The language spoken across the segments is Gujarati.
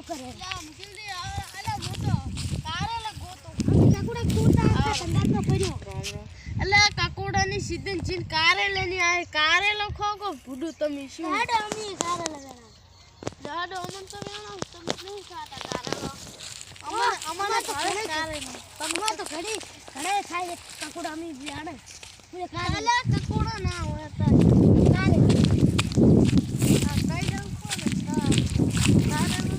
શું કરે લા જલ્દી અલા મોટો કારેલા ગોતો કાકુડા ગોતા સંદાસમાં પડ્યો અલા કાકુડાની સીધન જીન કારેલાની આ કારેલો ખોગો ભૂડું તમે શું હાડો અમે કારેલા વેણા જાડો અમન તો વેણા તમે નહીં ખાતા કારેલો અમાર તો ઘરે કારેલો તમાર તો ઘરે ખાય કાકુડા અમે વેણા પૂરે કારેલા કાકુડા ના હોય તો કારે આ કઈ જાવ કોને કારેલો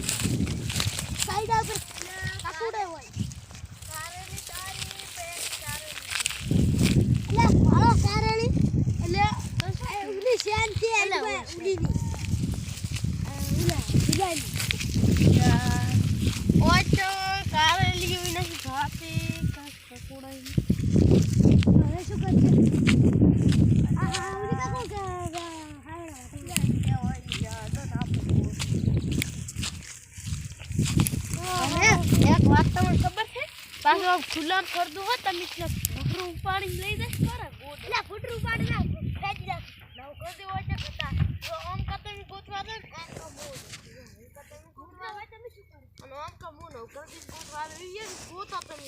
સાઈડ ઉપર કાકુડા હોય કારેલી તારી પેટ કારેલી લે ભાળો કારેલી એટલે તો ઉલી શાંતિ આલી ઉલીની ઉલા બિલાની ઓચો કારેલી હોય નથી ખાતી કાકુડા હવે શું કરશે આ ઉલી કાકો કે એક વાત તમને ખબર છે પાછો ખુલ્લા કર દો તમે એટલે ફૂટરું ઉપાડી લઈ જઈશ ખરા એટલે ફૂટરું ઉપાડી ના ખેંચી જા નવ કર દે હોય છે કતા તો આમ કતમ ગોતવા દે આમ કા મોડ કતમ ગોતવા હોય તમે શું કરો અને આમ કા મોડ નવ કર દે ગોતવા દે એ ગોતા તમે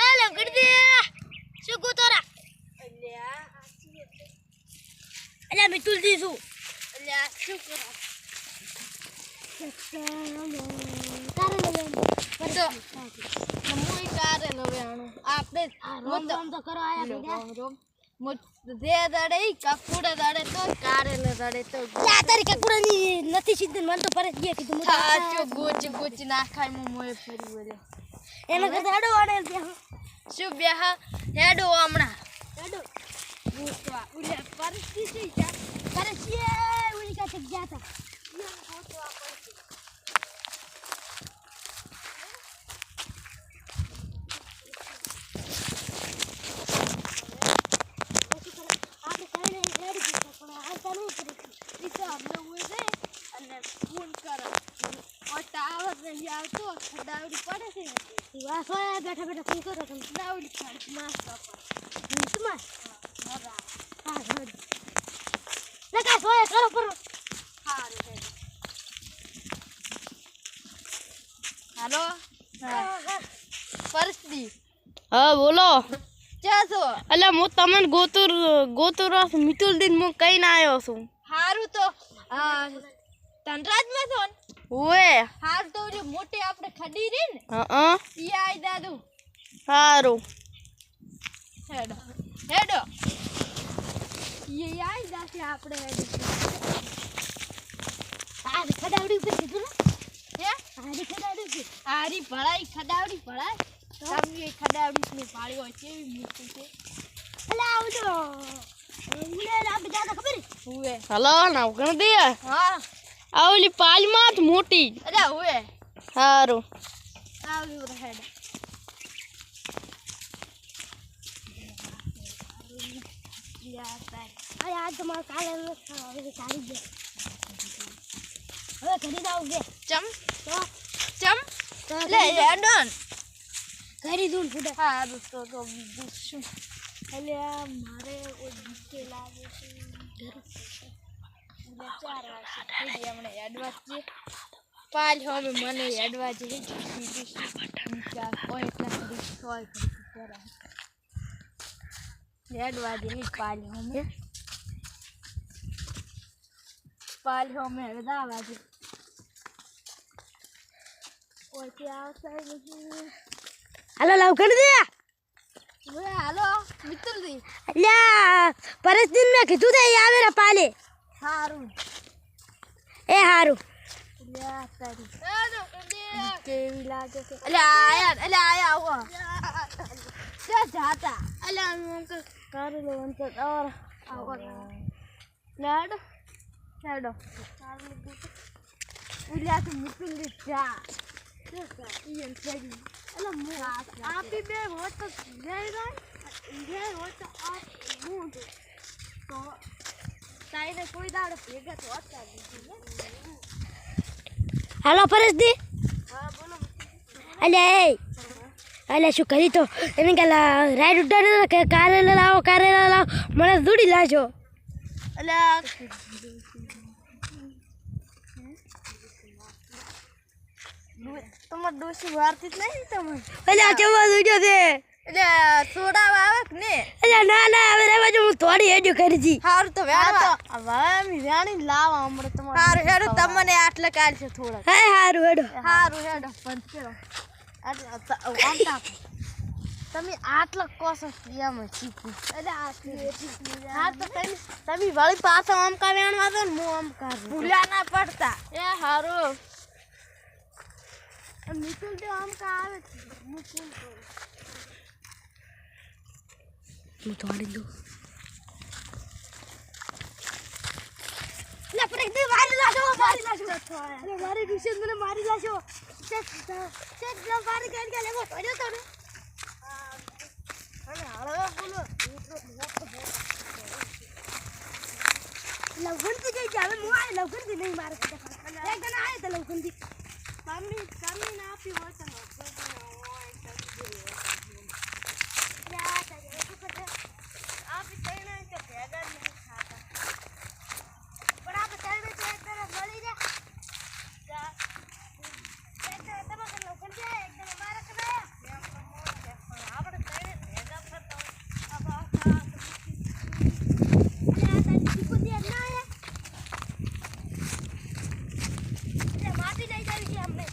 એલો ગડદે શું ગોતોરા અલ્યા આસી એટલે એટલે મે તુલદી છું અલ્યા શું કરો તો નમોય કારેલો વેણો આપણે રોમ તો કરો આયા દે દાડે કાકુડા દાડે તો કારેલો દાડે તો લા તારી કાકુડાની નથી સિદ્ધન મન તો પરત ગયા કીધું હું સાચો ગોચ ગોચ ના ખાય મો મોય ફરી બોલે એનો કે હેડો વાડે બે શું બેહા હેડો હમણા હેડો ગોતવા ઉલે પરિસ્થિતિ છે કરે છે ઉલી કા તક જાતા ગોતવા પડશે આપણે કાલે હેડી દીધા પણ આ ચાલુ કરી તો અમને હોય છે અને ફોન કરો ઓ ટાવર નહીં આવતો ખડાવડી પડે છે વાહ સોયા બેઠા બેઠા ફોન કરો તમે ખડાવડી પડે માસ બાપા તમાર હા ઘર લગા સોયા કરો કરો હારું હાલો પરિસ્થિતિ હા બોલો ક્યાં છો અલા હું તમને ગોતુર મિતુલ દિન હું કઈ ના આવ્યો છું હારું તો ધનરાજમાં છો ને ઓએ હાર તો જે મોટી આપણે ખડી રે ને હા ઈ આઈ દાદુ સારું હેડો હેડો ઈ આઈ દાસે આપણે હેડો આ ખડાવડી ઉપર કીધું હે આરી ખડાવડી ઉપર હારી ભળાઈ ખડાવડી ભળાઈ તમને ખડાવડી ને પાડી હોય કેવી મોટી છે અલા આવજો ઉલે આપણે જાતા ખબર હુએ હલો ના ગણ દે હા આવલી પાલમાં જ મોટી અલા હુએ સારું આવજો હેડ યા તાય અરે આજ તો મારે કાલે હવે ચાલી ગયા હવે ઘડી જાવ કે ચમ તો લે હેડન ઘડી દૂર ફૂટા હારું તો બીજું શું એટલે મારે કોઈ બીકે લાગે છે એટલે 4 વાગે થઈ ગયા હમણે એડવાન્સ છે પાલ હવે મને એડવાન્સ છે બીજું શું કોઈ એટલા સુધી સોય કરા એડવાન્સ ની પાલ હમે બધા વાગે ઓય કે આવશે નહીં હાલો લાવ કરી દે વે હાલો મિત્રજી અલ્યા પરસદીન મેં કીધું દે આવે રે પાલે હારું એ હારું લ્યા તારી કેવી લાગે છે અલ્યા આયા આવો ક્યાં જાતા અલ્યા અંકલ કારેલો અંકલ ઓર આવો લેડો ઉલ્યા તો મિત્રજી જા ઈયન આપી બે હોત તો જે હોત તો આ હું તો તાઈને કોઈ દાડે ભેગા તો હતા દીધી હાલો પરેશજી. હા બોલો અલ્યા શું કરી તો એને કે રાઈડ ઉડાડે કે કારેલા લાવો મને દૂડી લાજો. એટલે તમારે ડોસી વારતી જ નહીં તમે. અલ્યા ચવા દૂડ્યો છે. એટલે સોડા આવે કે ને? અલ્યા ના હવે રે બાજુ હું થોડી હેડ્યો કરી છી. સારું તો વેણી લાવા હમણાં તમારે. સારું હેડો તમને આટલે કાઢશે થોડા. હા સારું હેડો. સારું હેડો બંધ કરો. તમે આટલા કોસો એમ શીખું. હા તો તમે વળી પાછા આમ કા વેણવા દો ને હું આમ કા ભૂલ્યા ના પડતા. એ સારું નિકુલ તો આમ કા આવે છે હું ફોન કરું હું થોડી દઉં. મારી દુશ્મન મને મારી લાશો. મારી ગાડી લેવો પડ્યો તો ને. લવગણથી જઈ જાવે હું આ લવગણથી નહીં મારે એક જણા આવે તો લવગણથી તમે ના આપી હોય તો આપી કઈ નહીં કે ભેગા નહીં ખાતા પણ આપણે ચાલવે તો એક તરફ મળી જા એક તરફ તમારે લવગણ જાય એક તરફ મારે કરાયા આપણે કઈ ભેગા થતા માટી લઈ જાય છે અમને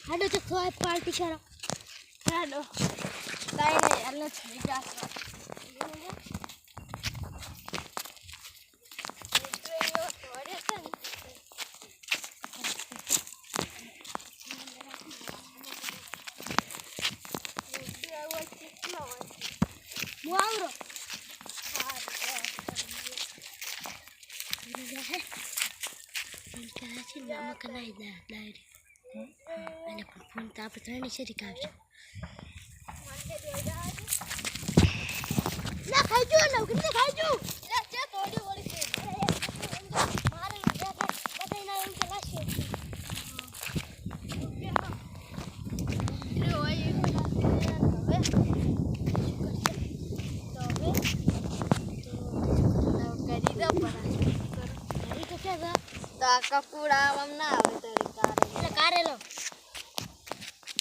હાડો તો થોય પાર્ટી કરો. હેડો કાઈ નહીં એટલે થઈ જશે. મુઆવરો નમક નાઈ દે ડાયરી અને ફોન તો આપણે ત્રણેય શેરી કાઢશે. ના ખાઈજો લવ કે ખાઈજો લે ચે તોડી વળી છે મારે બધાય ના એમ કે લાશે રે ઓય હવે કકુડા આમ ના આવે તો એટલે કારેલો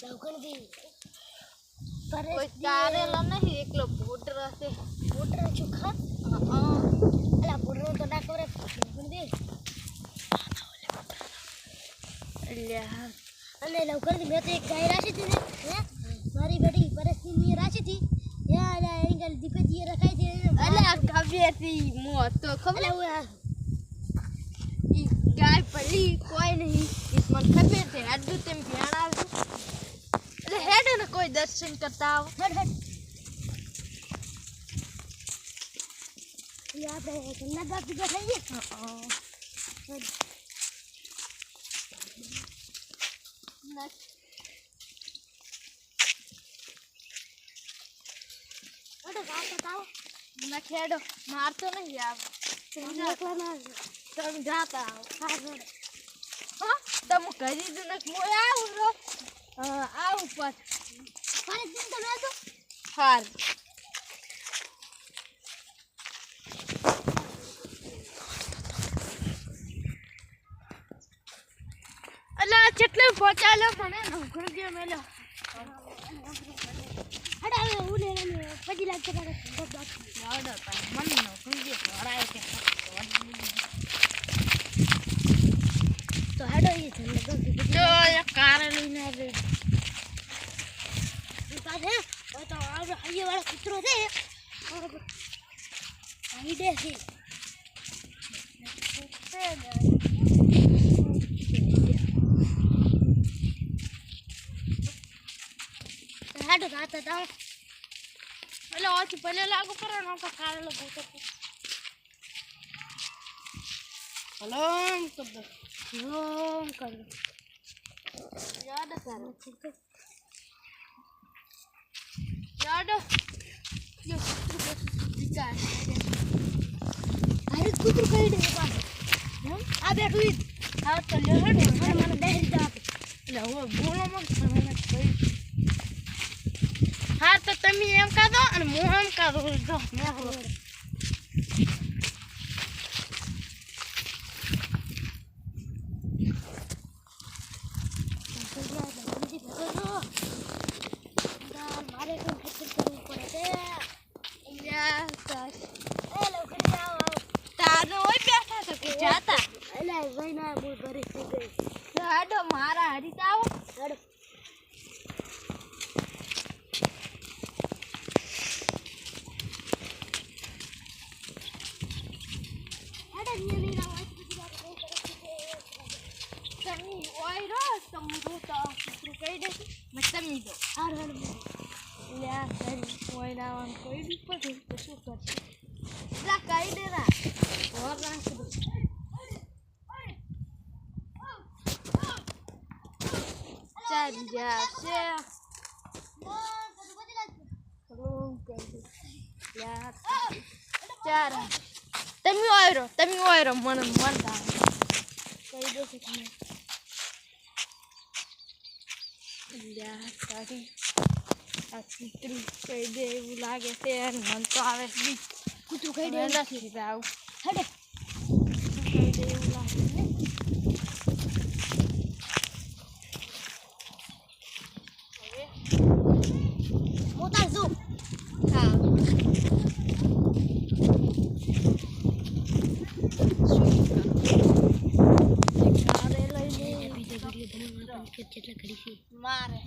લવકણથી કોઈ કારેલો નહીં એકલો ભૂટર હશે મોટર ચોખા હા એટલે પૂરો તો ના કરે લવકણથી અલ્યા અને લવકણથી મેં તો એક ગાય રાખી હતી ને હે મારી બેટી પરસ્તીની રાખી હતી યા એંગલ દીપેજી રખાઈ હતી અલ્યા કબેથી મો તો ખબર ઈ ગાય પડી કોઈ નહીં ઈ મને ખબર છે આડું તેમ ભ્યાણ આવતું એટલે હેડ ને કોઈ દર્શન કરતા આવ હેડ ઈ આપણે ગંગા ઘાટ ભેગા થઈએ હેડો ઘાટ બતાવો ના ખેડો મારતો નહીં આવ એકલા ના તમે જાતા આવ હા હેડ હા તમે કરી દો ને મોય આવું રો આવું પર મારે દિન તો મેં તો હાર અલા કેટલે પહોંચાલો મને નોકર ગયો મેલો હેડ હવે હું લેને પછી લાગતો કાકા લાડો તા મને નોકર ગયો ઘરાય કે તો હેડો ઈ છે લગન જો એક કાર લઈને આવે પાસે તો આપણે હૈયે વાળો કૂતરો છે આઈ દે છે હેડો ગાતા તા એટલે ઓછી પહેલે લાગુ કરો ને તો કારેલો ગોતો હલો કર દો ઓમ કરી યાદ કરો યાદ યો વિચાર અરે કૂતરો કરી દે પાછો આ બેઠું ઈ હા તો લ્યો હેડો મને બેહરી દા એટલે હવે બોલો મત મને કઈ હા તો તમે એમ કાઢો અને હું એમ કાઢું જો મેં મારે પણ ખેતર કરવું પડે છે તારો હોય બેઠા તો કે જાતા એટલે ભાઈ ના મૂળ ભરી થઈ ગઈ હાડો મારા હરી આવો હેડો હેડો ની ના વાત તમે ઓય રો તમે તો કુતરું કહી દેશે મેં તમે જો હાર હેડ લ્યા કરી ઓય લાવવાનું કોઈ બી પડે તો શું કરશે લા કહી દેના ઓર રાખ દો ચાલ જા છે ચાર તમે ઓયરો મને મનતા કહી દેશે તમે લ્યા તારી આ ચિત્રી કહી દે એવું લાગે છે અને મન તો આવે બી કૂતરું ખાઈ દે નથી આવું હેડે કહી દે એવું લાગે ને મોટા જો હા કેટલા ઘડી છે મારે